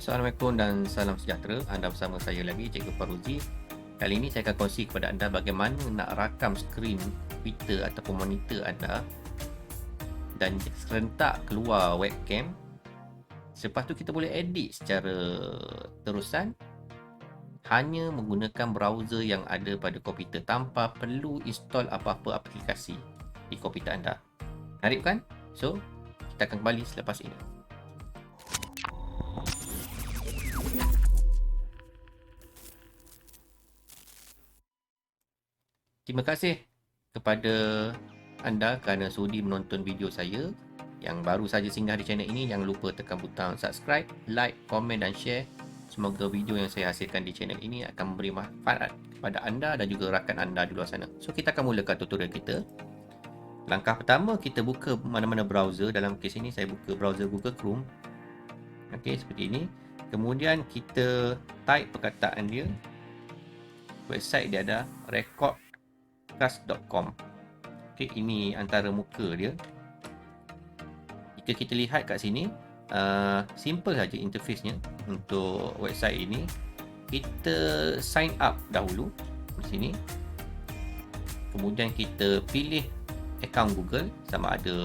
Assalamualaikum dan salam sejahtera. Anda bersama saya lagi, Cikgu Faruzi. Kali ini saya akan kongsi kepada anda bagaimana nak rakam skrin komputer ataupun monitor anda dan serentak keluar webcam. Lepas tu kita boleh edit secara terusan hanya menggunakan browser yang ada pada komputer tanpa perlu install apa-apa aplikasi di komputer anda. Menarik bukan? So, kita akan kembali selepas ini. Terima kasih kepada anda kerana sudi menonton video saya. Yang baru saja singgah di channel ini, jangan lupa tekan butang subscribe, like, komen dan share. Semoga video yang saya hasilkan di channel ini akan memberi manfaat kepada anda dan juga rakan anda di luar sana. So, kita akan mulakan tutorial kita. Langkah pertama, kita buka mana-mana browser. Dalam kes ini, saya buka browser Google Chrome. Okey, seperti ini. Kemudian, kita type perkataan dia. Website dia ada recordcast.com. Okay, ini antara muka dia. Jika kita lihat kat sini, simple saja interface-nya untuk website ini. Kita sign up dahulu di sini. Kemudian kita pilih akaun Google, sama ada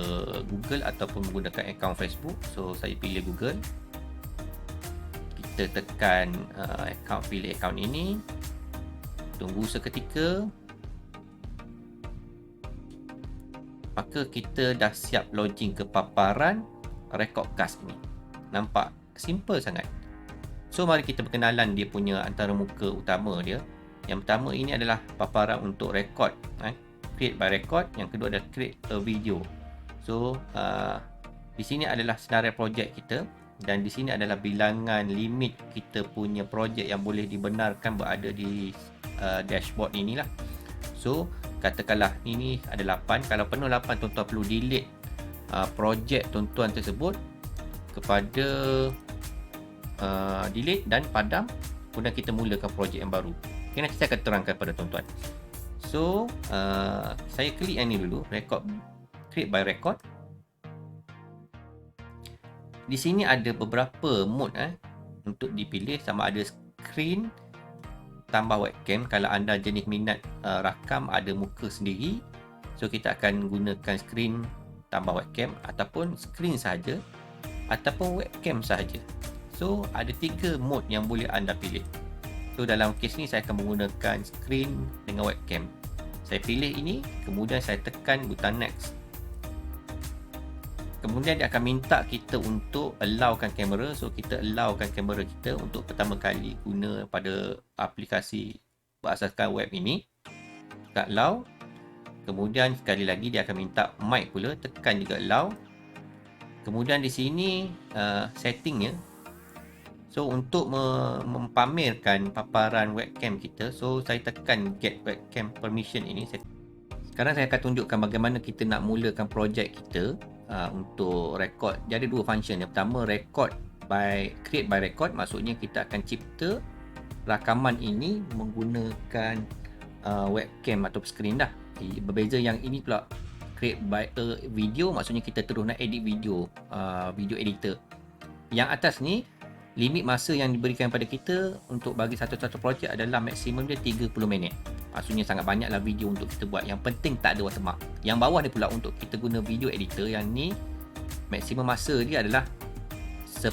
Google ataupun menggunakan akaun Facebook. So, saya pilih Google. Kita tekan pilih akaun ini. Tunggu seketika. Maka kita dah siap login ke paparan Recordcast ni. Nampak simple sangat. So, mari kita perkenalan dia punya antara muka utama dia. Yang pertama ini adalah paparan untuk record, create by record. Yang kedua adalah create a video. So, di sini adalah senarai projek kita. Dan di sini adalah bilangan limit kita punya projek yang boleh dibenarkan berada di dashboard inilah. So, katakanlah ini ada 8. Kalau penuh 8, tuan-tuan perlu delete projek tuan-tuan tersebut kepada delete dan padam. Kemudian kita mulakan projek yang baru. Okay, nanti saya akan terangkan pada tuan-tuan. So, saya klik yang ni dulu, record, create by record. Di sini ada beberapa mode untuk dipilih, sama ada screen tambah webcam. Kalau anda jenis minat rakam ada muka sendiri, so kita akan gunakan screen tambah webcam, ataupun screen sahaja, ataupun webcam sahaja. So, ada 3 mode yang boleh anda pilih. So, dalam kes ni saya akan menggunakan screen dengan webcam. Saya pilih ini, kemudian saya tekan butang next. Kemudian dia akan minta kita untuk allowkan kamera. So, kita allowkan kamera kita untuk pertama kali guna pada aplikasi berasaskan web ini. Tekan allow. Kemudian sekali lagi dia akan minta mic pula. Tekan juga allow. Kemudian di sini settingnya. So, untuk mempamerkan paparan webcam kita, so saya tekan get webcam permission ini. Sekarang saya akan tunjukkan bagaimana kita nak mulakan projek kita untuk record. Jadi ada 2 function. Yang pertama, create by record. Maksudnya kita akan cipta rakaman ini menggunakan webcam atau screen dah. Berbeza yang ini pula create by a video. Maksudnya kita terus nak edit video, video editor. Yang atas ni, limit masa yang diberikan pada kita untuk bagi satu-satu projek adalah maksimum dia 30 minit. Maksudnya sangat banyaklah video untuk kita buat. Yang penting tak ada watermark. Yang bawah ni pula untuk kita guna video editor. Yang ni maksimum masa dia adalah 10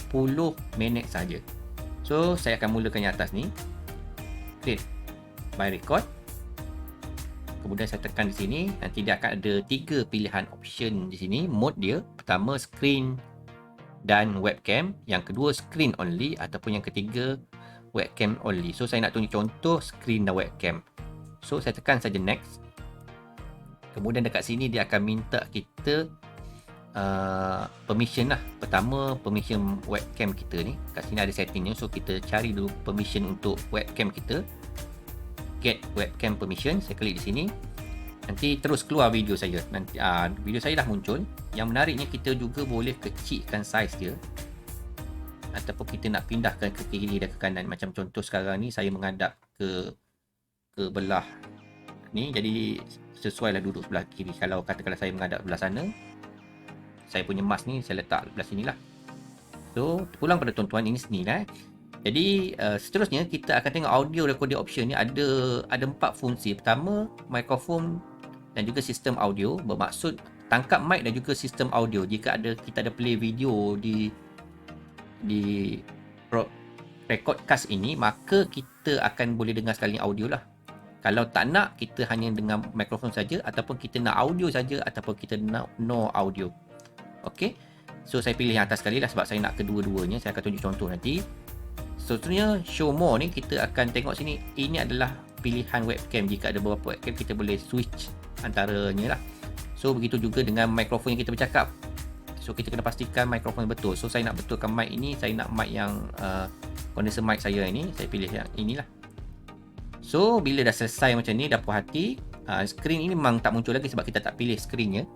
minit saja. So, saya akan mulakan yang atas ni. Create by record. Kemudian saya tekan di sini. Nanti dia akan ada 3 pilihan option di sini. Mode dia. Pertama, screen dan webcam. Yang kedua, screen only. Ataupun yang ketiga, webcam only. So, saya nak tunjuk contoh screen dan webcam. So, saya tekan saja next. Kemudian dekat sini dia akan minta kita permission lah. Pertama, permission webcam kita ni. Kat sini ada settingnya. So, kita cari dulu permission untuk webcam kita. Get webcam permission. Saya klik di sini. Nanti terus keluar video saya. Nanti video saya dah muncul. Yang menariknya, kita juga boleh kecilkan saiz dia. Ataupun kita nak pindahkan ke kiri dan ke kanan. Macam contoh sekarang ni, saya menghadap ke belah ni, jadi sesuai lah duduk sebelah kiri. Kalau katakanlah saya menghadap sebelah sana, saya punya mouse ni saya letak sebelah sini lah. So pulang pada tuan-tuan, ini seni lah. Jadi seterusnya kita akan tengok audio recording option ni ada 4 fungsi. Pertama, mikrofon dan juga sistem audio, bermaksud tangkap mic dan juga sistem audio. Jika kita ada play video di record cast ini, maka kita akan boleh dengar sekali audio lah. Kalau tak nak, kita hanya dengar mikrofon saja, ataupun kita nak audio saja, ataupun kita nak no audio. Okey. So saya pilih yang atas sekali lah sebab saya nak kedua-duanya. Saya akan tunjuk contoh nanti. Seterusnya show more ni kita akan tengok sini. Ini adalah pilihan webcam. Jika ada beberapa webcam, kita boleh switch antaranya lah. So begitu juga dengan mikrofon yang kita bercakap. So kita kena pastikan mikrofon betul. So saya nak betulkan mic ini. Saya nak mic yang condenser mic saya ini. Saya pilih yang inilah. So bila dah selesai macam ni, dah puas hati, skrin ini memang tak muncul lagi sebab kita tak pilih skrinnya,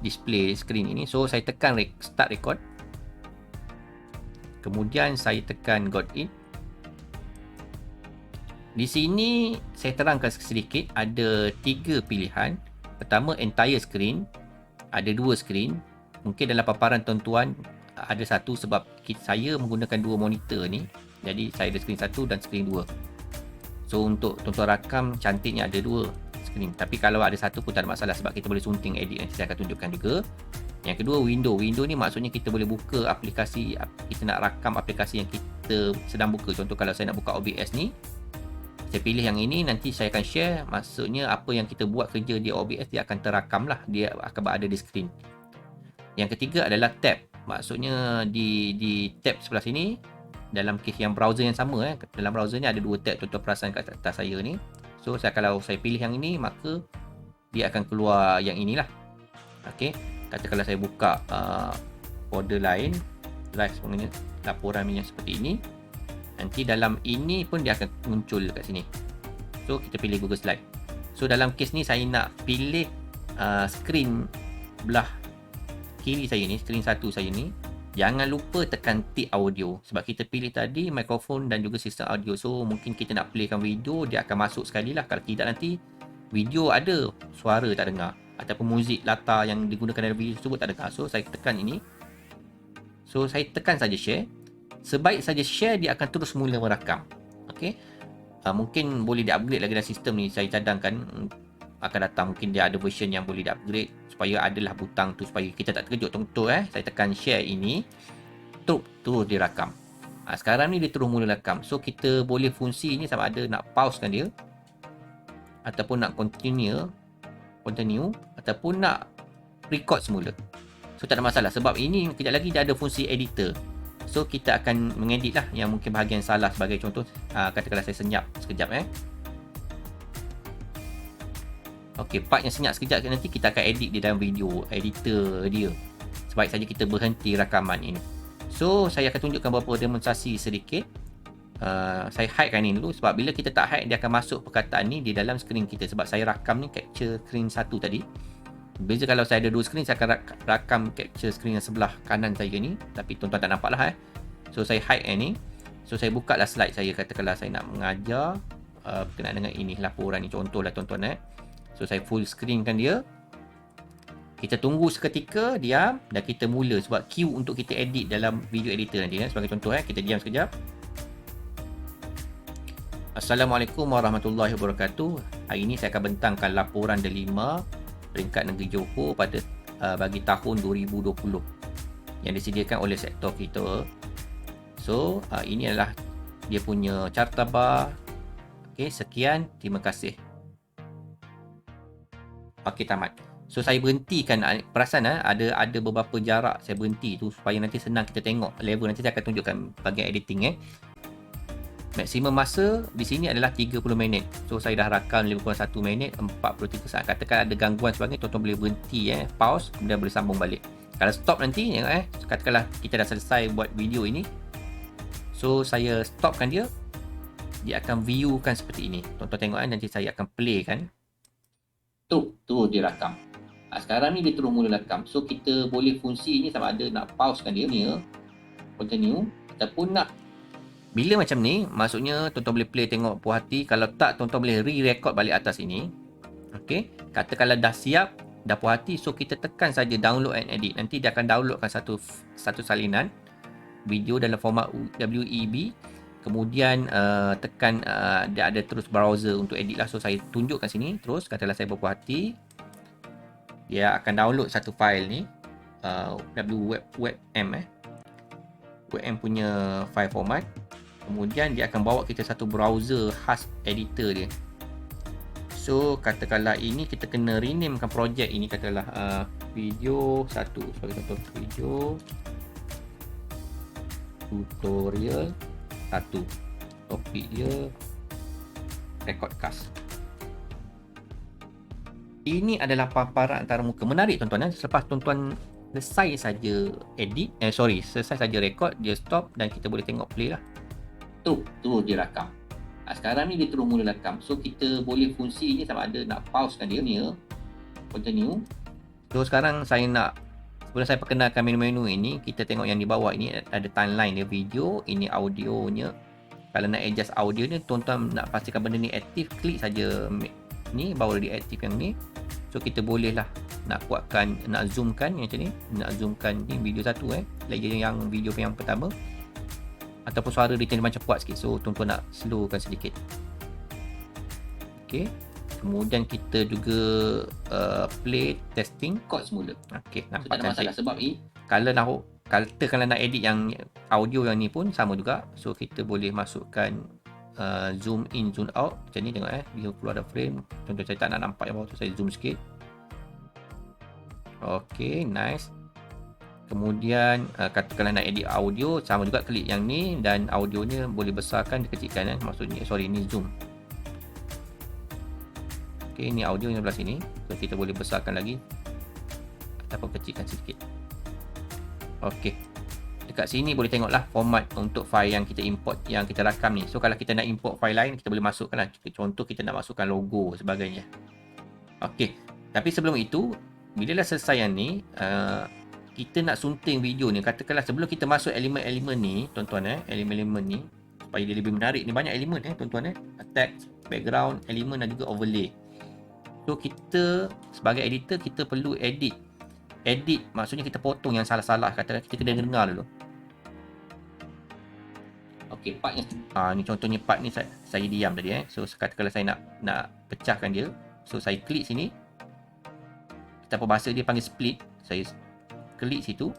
display skrin ini. So saya tekan start record, kemudian saya tekan got in. Di sini saya terangkan sedikit, ada 3 pilihan. Pertama, entire screen. Ada 2 screen. Mungkin dalam paparan tuan-tuan ada satu sebab saya menggunakan 2 monitor ni. Jadi saya ada screen 1 dan screen 2. So untuk tuan-tuan rakam, cantiknya ada 2 screen. Tapi kalau ada satu pun tak ada masalah sebab kita boleh sunting edit. Nanti saya akan tunjukkan juga. Yang kedua, window. Window ni maksudnya kita boleh buka aplikasi. Kita nak rakam aplikasi yang kita sedang buka. Contoh kalau saya nak buka OBS ni, saya pilih yang ini. Nanti saya akan share. Maksudnya apa yang kita buat kerja di OBS, dia akan terakam lah. Dia akan berada di screen. Yang ketiga adalah tab. Maksudnya di tab sebelah sini, dalam kes yang browser yang sama, dalam browser ni ada 2 tab. Tuan-tuan perasan kat atas saya ni. So kalau saya pilih yang ini, maka dia akan keluar yang inilah. Okey, katakanlah saya buka folder lain, live sebenarnya, laporan yang seperti ini. Nanti dalam ini pun dia akan muncul kat sini. So kita pilih Google Slide. So dalam kes ni saya nak pilih skrin belah kiri saya ni, skrin 1 saya ni. Jangan lupa tekan tick audio sebab kita pilih tadi mikrofon dan juga sistem audio. So mungkin kita nak playkan video, dia akan masuk sekali lah. Kalau tidak, nanti video ada, suara tak dengar, ataupun muzik latar yang digunakan dalam video tersebut tak dengar. So saya tekan ini. So saya tekan saja share. Sebaik saja share, dia akan terus mula merakam. Okey. Mungkin boleh di-upgrade lagi dalam sistem ni. Saya cadangkan akan datang, mungkin dia ada version yang boleh di-upgrade supaya adalah butang tu supaya kita tak terkejut. Contoh saya tekan share ini, terus dia rakam. Sekarang ni dia terus mula rakam. So kita boleh fungsi ni sama ada nak pausekan dia, ataupun nak continue ataupun nak record semula. So tak ada masalah sebab ini kejap lagi dia ada fungsi editor. So kita akan mengedit lah yang mungkin bahagian salah. Sebagai contoh, katakanlah saya senyap sekejap Okey, part yang senyap sekejap nanti kita akan edit di dalam video editor dia. Sebaik saja kita berhenti rakaman ini. So saya akan tunjukkan beberapa demonstrasi sedikit. Saya hidekan ini dulu sebab bila kita tak hide, dia akan masuk perkataan ni di dalam skrin kita. Sebab saya rakam ni capture skrin 1 tadi. Beza kalau saya ada 2 skrin, saya akan rakam capture skrin yang sebelah kanan saya ni. Tapi tuan-tuan tak nampak lah So saya hide ni. So saya buka lah slide saya. Katakanlah saya nak mengajar berkenaan dengan ini laporan ni. Contoh lah tuan-tuan So saya full screenkan dia. Kita tunggu seketika, diam, dan kita mula sebab queue untuk kita edit dalam video editor nanti Sebagai contoh kita diam sekejap. Assalamualaikum warahmatullahi wabarakatuh. Hari ini saya akan bentangkan laporan Delima peringkat negeri Johor pada bagi tahun 2020 yang disediakan oleh sektor kita. So ini adalah dia punya carta bar. Okey, sekian, terima kasih. Okey, tamat. So saya berhentikan, perasan ada beberapa jarak saya berhenti tu supaya nanti senang kita tengok level. Nanti saya akan tunjukkan bahagian editing Maksimum masa di sini adalah 30 minit. So saya dah rakam lebih kurang 1 minit 43 saat. Katakan ada gangguan sebagainya, tuan-tuan boleh berhenti pause, kemudian boleh sambung balik. Kalau stop nanti katakanlah kita dah selesai buat video ini. So saya stopkan dia akan viewkan seperti ini. Tuan-tuan tengok nanti saya akan play kan. Terus dia rakam. Sekarang ni dia terus mula rakam. So kita boleh fungsi ni sama ada nak pausekan dia ni, continue, ataupun nak bila macam ni, maksudnya tuan-tuan boleh play tengok puas hati. Kalau tak, tuan-tuan boleh re-record balik atas ini. Okey, katakanlah dah siap, dah puas hati, so kita tekan saja download and edit. Nanti dia akan downloadkan satu salinan. video dalam format WEB. Kemudian tekan dia ada terus browser untuk edit lah. So saya tunjuk kat sini terus, katalah saya berpuas hati, dia akan download satu file ni, WebM WebM punya file format. Kemudian dia akan bawa kita satu browser khas editor dia. So katakanlah ini kita kena renamekan projek ini, katalah video 1 sebagai contoh, video tutorial 1, topik dia recordcast. Ini adalah paparan antara muka. Menarik tuan-tuan. Selepas tuan-tuan selesai saja edit, selesai saja record, dia stop dan kita boleh tengok play lah. Terus dia rakam. Sekarang ni dia terus mula rakam. So kita boleh fungsi ni sama ada nak pausekan dia ni ya, continue. So sekarang saya nak, sebelum saya perkenalkan menu-menu ini, kita tengok yang di bawah ini ada timeline dia video, ini audionya. Kalau nak adjust audio ni, tuan-tuan nak pastikan benda ni aktif, klik saja ni baru dia aktif yang ni. So kita boleh lah nak kuatkan, nak zoomkan yang macam ni, nak zoomkan ni video satu lagi yang video yang pertama, ataupun suara dia macam kuat sikit. So tuan-tuan nak slowkan sedikit. Okey. Kemudian kita juga play testing chord semula. Okey, nampak cantik. Masalah sebab kalau nak edit yang audio yang ni pun sama juga. So kita boleh masukkan zoom in, zoom out macam ni, tengok dia keluar ada frame. Contoh saya tak nak nampak yang bawah tu, saya zoom sikit. Okey, nice. Kemudian katakanlah nak edit audio, sama juga, klik yang ni dan audionya boleh besarkan, dikecilkan maksudnya, ni zoom. Okey, ni audio yang sebelah sini. So kita boleh besarkan lagi ataupun kecilkan sedikit. Okey. Dekat sini boleh tengoklah format untuk file yang kita import, yang kita rakam ni. So kalau kita nak import file lain, kita boleh masukkanlah. Contoh kita nak masukkan logo sebagainya. Okey. Tapi sebelum itu, bila dah selesai yang ni, kita nak sunting video ni. Katakanlah sebelum kita masuk elemen-elemen ni, tuan-tuan elemen-elemen ni, supaya dia lebih menarik, ni banyak elemen tuan-tuan text, background, elemen dan juga overlay. So kita sebagai editor, kita perlu edit maksudnya kita potong yang salah-salah. Katakan kita kena dengar dulu. Okey, part yang ni contohnya part ni saya diam tadi So katakanlah saya nak pecahkan dia. So saya klik sini. Kita apa bahasa dia panggil split. Saya klik situ,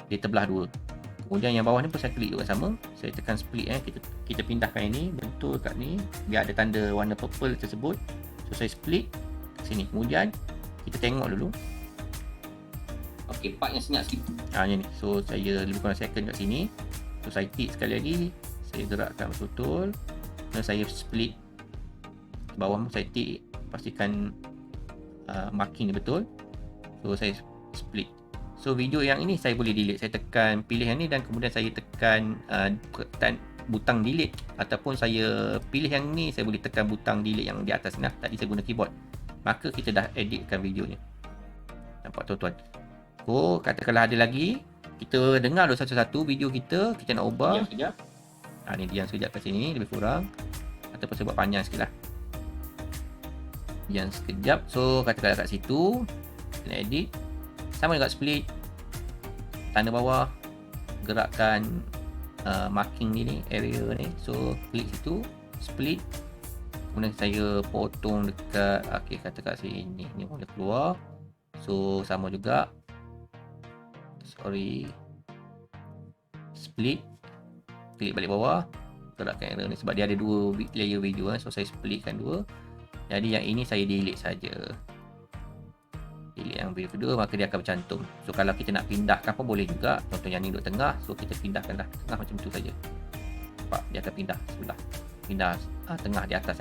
dia terbelah dua. Kemudian yang bawah ni pun saya klik juga sama. Saya tekan split kita pindahkan ini bentuk kat ni biar ada tanda warna purple tersebut. So saya split sini. Kemudian kita tengok dulu. Okey, part yang senyap sikit. Ni. So saya lebih kurang second kat sini. So saya tick sekali lagi. Saya gerakkan betul-betul. Dan saya split bawah saya tick, pastikan marking ni betul. So saya split. So video yang ini saya boleh delete. Saya tekan pilih yang ni dan kemudian saya tekan butang delete, ataupun saya pilih yang ni, saya boleh tekan butang delete yang di atas ni. Tadi saya guna keyboard. Maka kita dah editkan videonya. Nampak tuan-tuan? Oh, katakanlah ada lagi, kita dengar dulu satu-satu video kita nak ubah. Sekejap. Ni diam sekejap kat sini lebih kurang. Ataupun saya buat panjang sikit lah. Diam sekejap. So katakanlah kat situ kita edit. Sama juga split, tanda bawah, gerakkan marking ni area ni. So klik situ, split. Kemudian saya potong dekat, kata kat sini ni boleh keluar. So sama juga, split, klik balik bawah, gerakkan area ni sebab dia ada dua layer video So saya splitkan dua. Jadi yang ini saya delete saja. Delete yang video kedua, maka dia akan bercantum. So kalau kita nak pindahkan pun boleh juga. Contoh yang ni duduk tengah, so kita pindahkanlah tengah macam tu saja. Nampak dia akan pindah sebelah, pindah tengah di atas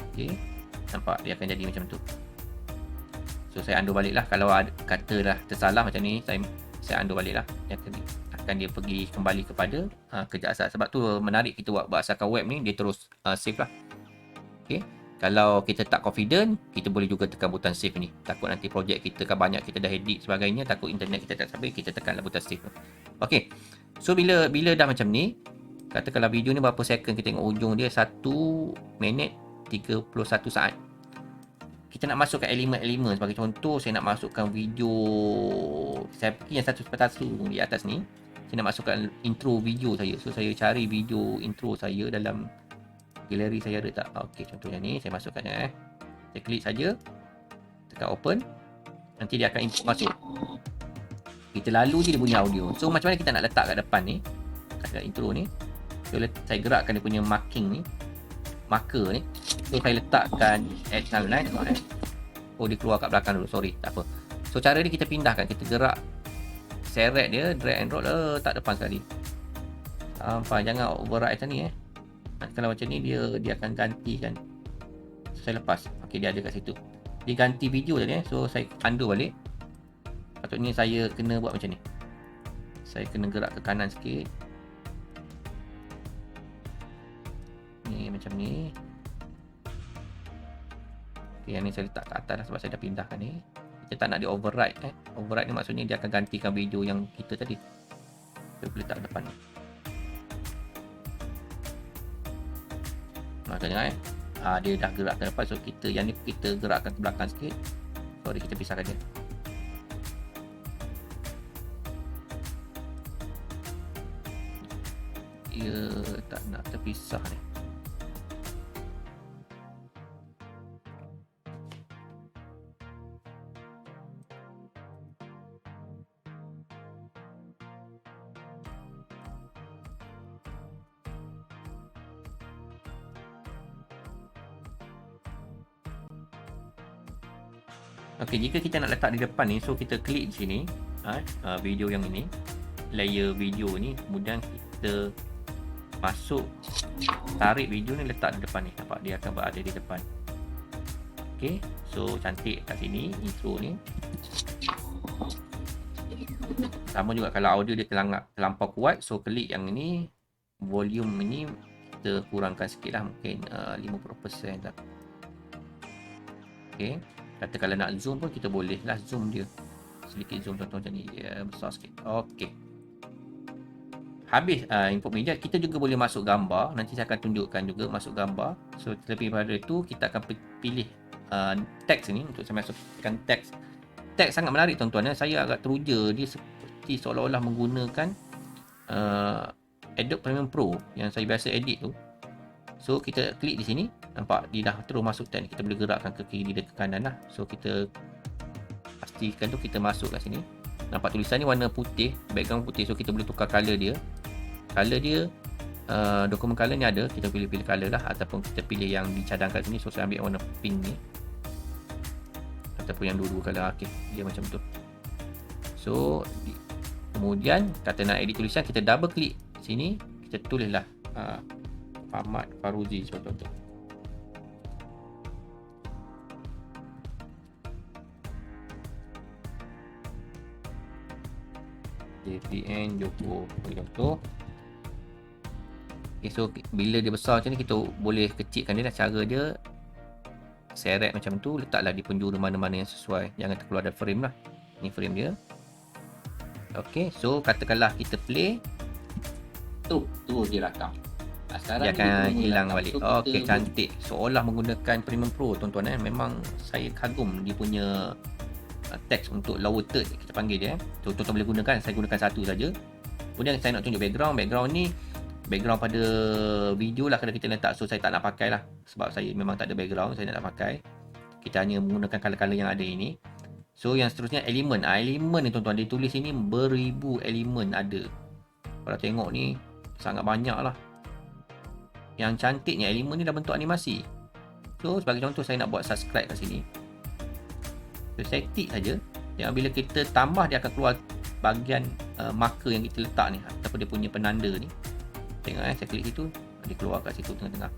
Okey, nampak dia akan jadi macam tu. So saya undo balik lah. Kalau ada kata dah tersalah macam ni, saya undo balik lah. Dia akan dia pergi kembali kepada kerja asal. Sebab tu menarik kita buat asalkan web ni, dia terus save lah. Okey. Kalau kita tak confident, kita boleh juga tekan butang save ni. Takut nanti projek kita kan banyak, kita dah edit sebagainya, takut internet kita tak sampai, kita tekanlah butang save. Okey. So bila dah macam ni, katakanlah video ni berapa second, kita tengok ujung dia 1 minit 31 saat. Kita nak masukkan elemen-elemen. Sebagai contoh, saya nak masukkan video, saya pergi yang satu di atas ni. Saya nak masukkan intro video saya. So saya cari video intro saya dalam galeri saya ada tak. Okey, contohnya ni saya masukkan Saya klik saja, tekan open, nanti dia akan input masuk. Kita lalu je dia bunyi audio. So macam mana kita nak letak kat depan ni, kat intro ni. So saya gerakkan dia punya marker ni. So saya letakkan add timeline. Oh, dia keluar kat belakang dulu, sorry, tak apa. So cara ni kita pindahkan, kita gerak seret dia, drag and drop letak depan sekali. Sampai jangan override macam ni Kalau macam ni dia akan gantikan. So, saya lepas. Okey, dia ada kat situ. Dia ganti video tadi So saya undo balik. Patutnya saya kena buat macam ni. Saya kena gerak ke kanan sikit. Ni macam ni. Okay, yang ni saya letak ke atas lah sebab saya dah pindahkan ni. Kita tak nak dia override Override ni maksudnya dia akan gantikan video yang kita tadi. Saya boleh letak depan ni. Tengok dia dah gerak ke depan. So kita yang ni kita gerakkan ke belakang sikit. Sorry, kita pisahkan dia. Dia tak nak terpisah ni. Okey, jika kita nak letak di depan ni, so kita klik di sini, video yang ini, layer video ni, kemudian kita masuk, tarik video ni letak di depan ni, nampak dia akan berada di depan. Okey, so cantik kat sini intro ni. Sama juga kalau audio dia terlampau kuat, so klik yang ini, volume ini kita kurangkan sikit lah, mungkin 50% lah. Okey. Kata kalau nak zoom pun kita boleh lah zoom dia. Sedikit zoom contoh macam ni. Dia besar sikit. Okey. Habis input media, kita juga boleh masuk gambar. Nanti saya akan tunjukkan juga masuk gambar. So terlebih daripada itu, kita akan pilih teks ni untuk saya masukkan teks. Teks sangat menarik tuan-tuan. Saya agak teruja. Dia seperti seolah-olah menggunakan Adobe Premiere Pro yang saya biasa edit tu. So kita klik di sini, nampak dia dah terus masuk teks. Kita boleh gerakkan ke kiri dan ke kanan lah. So kita pastikan tu kita masuk kat sini. Nampak tulisan ni warna putih, background putih. So kita boleh tukar color dia. Color dia dokumen color ni ada, kita pilih color lah, ataupun kita pilih yang dicadangkan sini. So saya ambil warna pink ni, ataupun yang dua-dua color. Okey, dia macam tu. So kemudian kata nak edit tulisan, kita double klik sini, kita tulislah Ahmad Faruzi contoh tu. JPN Joko contoh. Okay, so bila dia besar macam ni, kita boleh kecilkan dia lah. Cara dia seret macam tu, letaklah di penjuru mana-mana yang sesuai, jangan terkeluar dari frame lah. Ni frame dia. Ok, so katakanlah kita play, tu dia rakam. Sekarang dia akan hilang balik. Okey, cantik. Seolah menggunakan Premiere Pro tuan-tuan. Memang saya kagum dia punya teks untuk lower third kita panggil dia. So tuan-tuan boleh gunakan. Saya gunakan satu saja. Kemudian saya nak tunjuk background. Background ni background pada video lah kalau kita letak. So saya tak nak pakai lah, sebab saya memang tak ada background. Saya nak pakai. Kita hanya menggunakan color-color yang ada ini. So yang seterusnya elemen. Elemen ni tuan-tuan, dia tulis ini beribu elemen ada. Kalau tengok ni sangat banyak lah. Yang cantiknya elemen ni dah bentuk animasi. So sebagai contoh, saya nak buat subscribe kat sini. So saya tik saja. Yang bila kita tambah, dia akan keluar bahagian marker yang kita letak ni, ataupun dia punya penanda ni. Tengok saya klik situ, dia keluar kat situ tengah-tengah.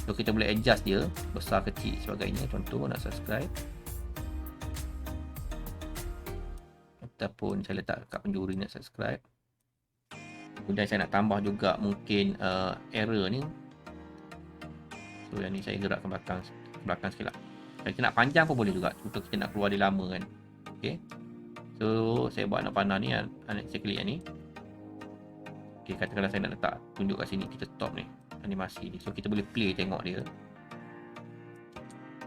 So kita boleh adjust dia besar kecil sebagainya. Contoh nak subscribe, ataupun saya letak kat penjuru nak subscribe. Kemudian saya nak tambah juga mungkin error ni. So yang ni saya gerak ke belakang sikit lah. Kalau kita nak panjang pun boleh juga, untuk kita nak keluar dia lama kan. Okay, so saya buat anak panah ni, saya klik yang ni. Okay, katakanlah saya nak letak tunjuk kat sini, kita stop ni animasi ni. So kita boleh play tengok dia.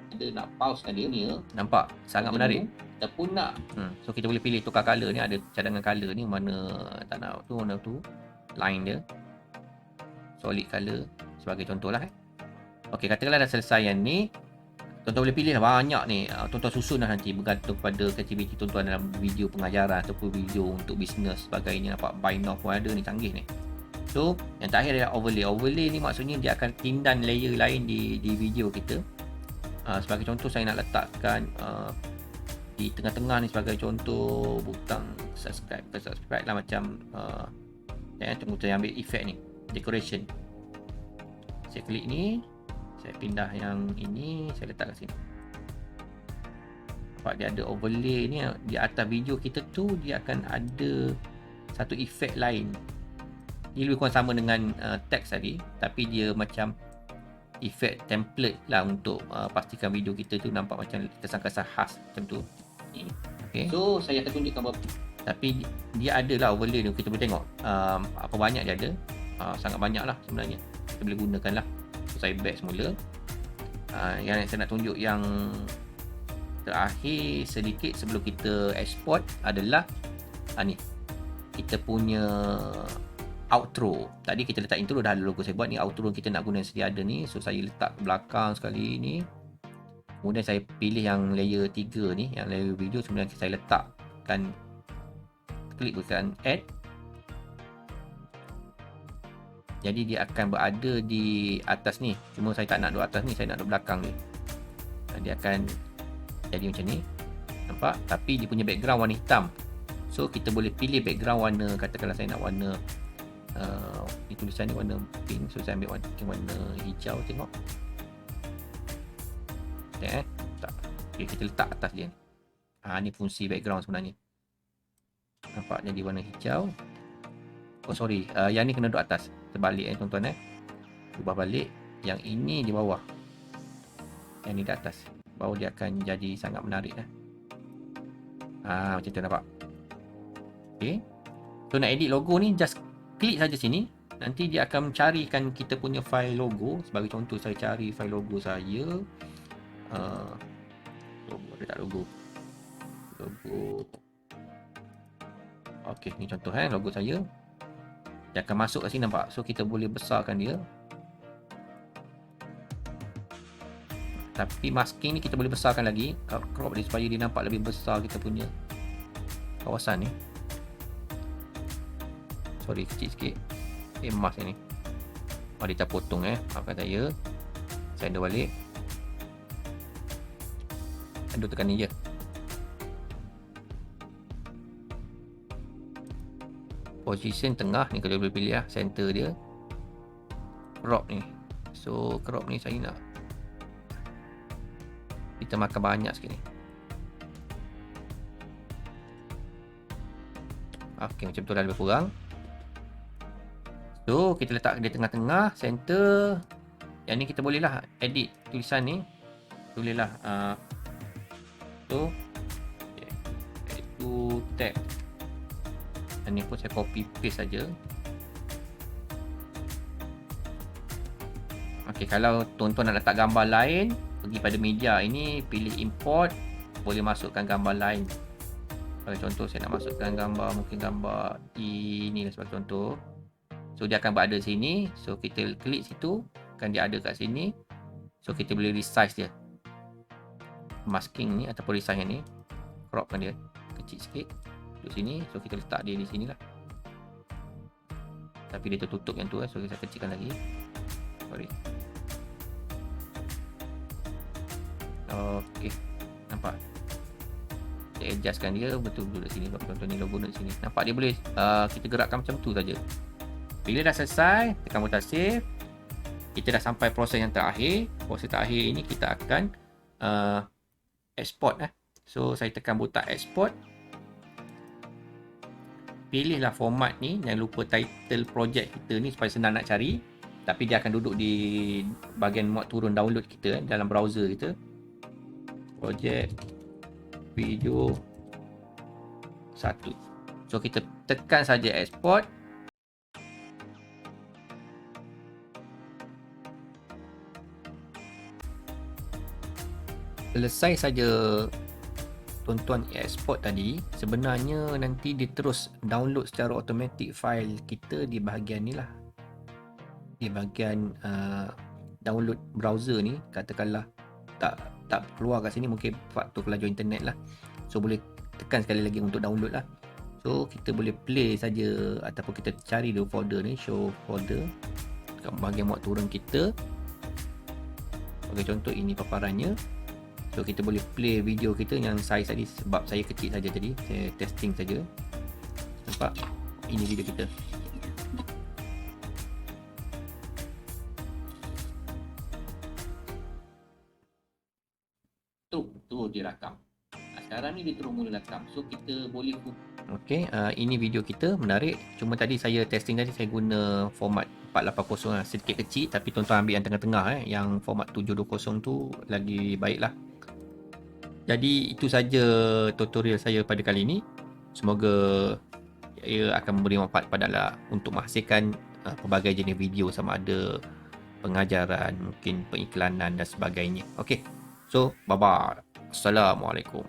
ada nak pausekan dia ni, nampak sangat menarik. Kita pun nak. So kita boleh pilih tukar color ni, ada cadangan color ni, mana tak nak tu, mana tu. Line dia. Solid color sebagai contohlah. Okey, katakanlah dah selesai yang ni. Tuan-tuan boleh pilih lah banyak ni. Tuan-tuan susun lah nanti bergantung pada aktiviti tuan-tuan dalam video pengajaran ataupun video untuk bisnes sebagainya. Nampak Binoff pun ada ni, canggih ni. So, yang terakhir adalah overlay. Overlay ni maksudnya dia akan tindan layer lain di video kita. Sebagai contoh, saya nak letakkan di tengah-tengah ni sebagai contoh butang subscribe. Subscribe lah macam tunggu saya ambil effect ni, decoration. Saya klik ni, saya pindah yang ini, saya letak kat sini. Nampak dia ada overlay ni di atas video kita tu, dia akan ada satu efek lain. Dia lebih kurang sama dengan teks tadi, tapi dia macam efek template lah untuk pastikan video kita tu nampak macam kesan-kesan khas macam tu. Okay. So saya akan tunjukkan beberapa. Tapi dia ada lah overlay ni, kita boleh tengok apa banyak dia ada. Sangat banyak lah sebenarnya, kita boleh gunakan lah. So saya back semula. Yang saya nak tunjuk yang terakhir sedikit sebelum kita export adalah ni, kita punya outro. Tadi kita letak intro, dah ada logo saya buat. Ni outro kita nak guna yang sedia ada ni. So saya letak ke belakang sekali ni. Kemudian saya pilih yang layer 3 ni, yang layer video. Kemudian saya letakkan, klik bukan add. Jadi dia akan berada di atas ni. Cuma saya tak nak duduk atas ni, saya nak duduk belakang ni. Dia akan jadi macam ni. Nampak? Tapi dia punya background warna hitam. So kita boleh pilih background warna. Katakanlah saya nak warna ni, tulisan ni warna pink. So saya ambil warna hijau. Tengok. Tak. Okay, kita letak atas dia. Ni fungsi background sebenarnya. Nampak jadi warna hijau. Oh sorry, yang ni kena duduk atas. Terbalik tuan-tuan ubah balik. Yang ini di bawah, yang ni di atas. Bawah dia akan jadi sangat menarik macam tu, nampak. Okay. So nak edit logo ni, just klik saja sini. Nanti dia akan mencarikan kita punya file logo. Sebagai contoh, saya cari file logo saya. Logo, ada tak logo? Okay, ni contoh logo saya. Dia akan masuk kat sini, nampak. So kita boleh besarkan dia. Tapi masking ni kita boleh besarkan lagi. Crop dia supaya dia nampak lebih besar kita punya kawasan ni. Sorry, kecil sikit. Mask ni. Dia terpotong maafkan saya. Saya anda balik. Anda tekan ni je. Position tengah ni kalau boleh pilih center dia. Crop ni. So crop ni saya nak kita makan banyak sikit ni. Okay, macam tu dah lebih kurang. So kita letak dia tengah-tengah, center. Yang ni kita boleh lah edit tulisan ni. Boleh lah iaitu tag. Dan ni pun saya copy paste saja. Okey, kalau tuan-tuan nak letak gambar lain, pergi pada media ini, pilih import, boleh masukkan gambar lain. Sebagai contoh, saya nak masukkan gambar, mungkin gambar ini lah sebagai contoh. So dia akan berada sini. So kita klik situ, kan dia ada kat sini. So kita boleh resize dia, masking ni ataupun resize yang ni, cropkan dia kecil sikit duduk sini. So kita letak dia di sini lah, tapi dia tertutup yang tu so saya kecilkan lagi. Sorry. Okey, nampak saya adjustkan dia betul-betul di sini. Contoh ni logo di sini, nampak dia boleh kita gerakkan macam tu saja. Bila dah selesai, tekan butang save. Kita dah sampai proses yang terakhir. Proses terakhir ini kita akan export. So saya tekan butang export. Pilihlah format ni, jangan lupa title project kita ni supaya senang nak cari. Tapi dia akan duduk di bahagian muat turun download kita dalam browser kita. Project video 1. So kita tekan saja export. Selesai saja tuan-tuan export tadi, sebenarnya nanti dia terus download secara automatic file kita di bahagian ni lah. Di bahagian download browser ni, katakanlah tak keluar kat sini, mungkin faktor kelajuan internet lah. So boleh tekan sekali lagi untuk download lah. So kita boleh play saja ataupun kita cari dulu folder ni, show folder kat bahagian muat turun kita. Sebagai contoh, ini paparannya. So kita boleh play video kita yang saiz tadi, sebab saya kecil saja tadi, saya testing saja. Nampak? Ini video kita. Tu dia rakam. Sekarang ni dia terus mula rakam. So kita boleh okey, ini video kita menarik. Cuma tadi saya testing tadi saya guna format 480 lah, sedikit kecil, tapi tuan-tuan ambil yang tengah-tengah yang format 720 tu lagi baiklah. Jadi itu saja tutorial saya pada kali ini. Semoga ia akan memberi manfaat pada untuk menghasilkan pelbagai jenis video, sama ada pengajaran, mungkin pengiklanan dan sebagainya. Okey. So, bye-bye. Assalamualaikum.